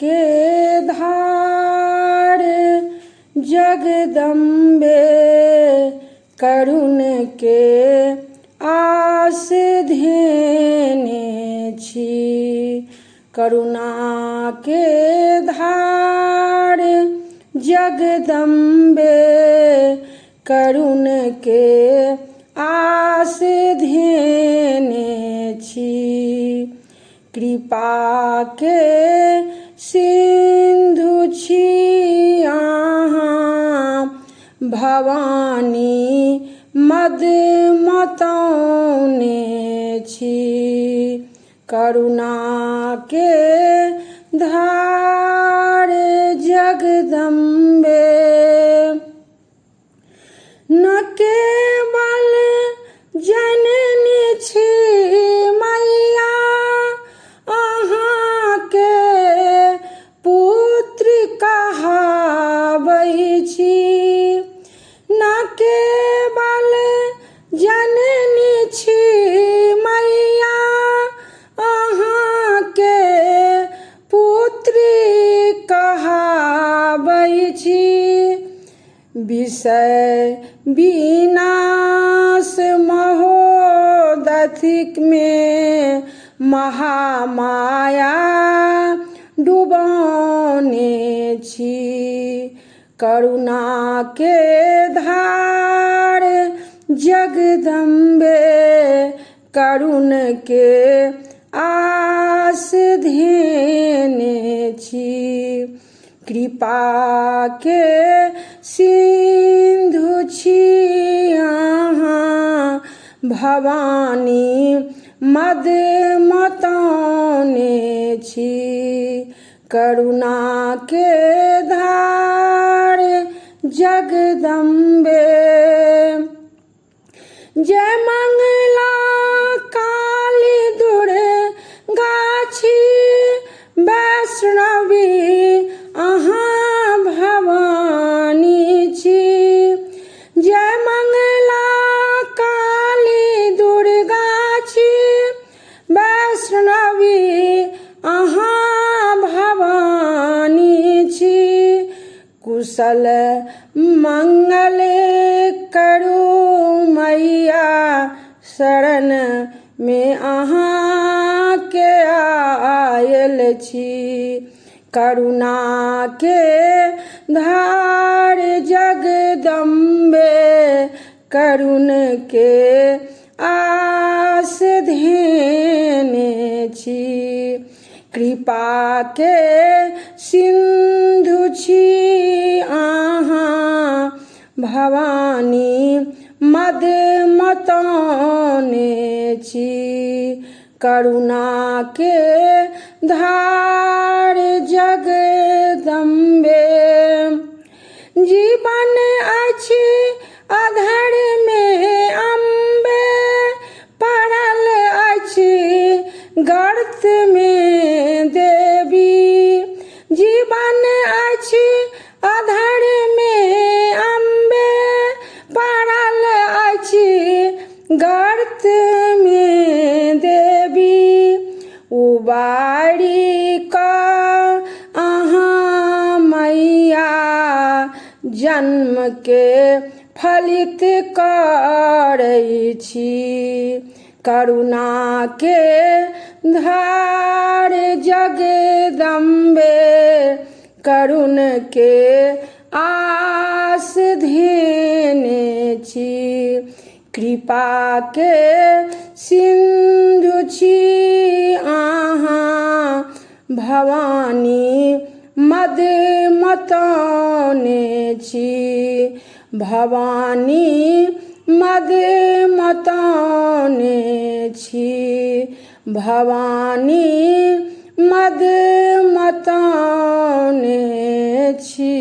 के धार जगदम्बे करुण के आस धेने छी। करुणा के धार जगदम्बे करुण के आस धेने छी। कृपा के सिंधु छी अहाँ भवानी मद मतौने छी। करुणा के धार जगदम्बे न केवल जननी छी मैया अहाँ के पुत्र कहाबै छी। न केवल जननी छी मैया अहाँ के पुत्र कहाबै छी। विषय विनाश महोदधिक में महामाया डुबौने छी। करुणा के धार जगदम्बे करुण के आस धेने छी। कृपा के सिंधु छी अहाँ भवानी मद मतौने छी। करुणा के धार जगदम्बे जय मंगला काली दुर्गा छी वैष्णवी अहाँ भवानी छी। जय मंगला काली दुर्गा छी वैष्णवी अहाँ भवानी छी। कुशल मंगल करू मैया शरण में अहाँ के आयल छी। करुणा के धार जगदम्बे करुण के आस धेने छी। कृपा के सिंधु छी अहाँ भवानी मद मतौने छी। करुणा के धार जगदम्बे जीवन अछि अधर में अम्बे पड़ल अछि गर्त में देवी। जीवन अछि अधर में अम्बे पड़ल अछि गर्त में देवी। उबारी का अहाँ मैया जन्म के फलित करै छी। करुणा के धार जगदम्बे करुण के आस धेने छी। कृपा के सिंधु छी अहाँ भवानी मद मतौने छी। भवानी मद मतौने छी। भवानी मद मतौने छी।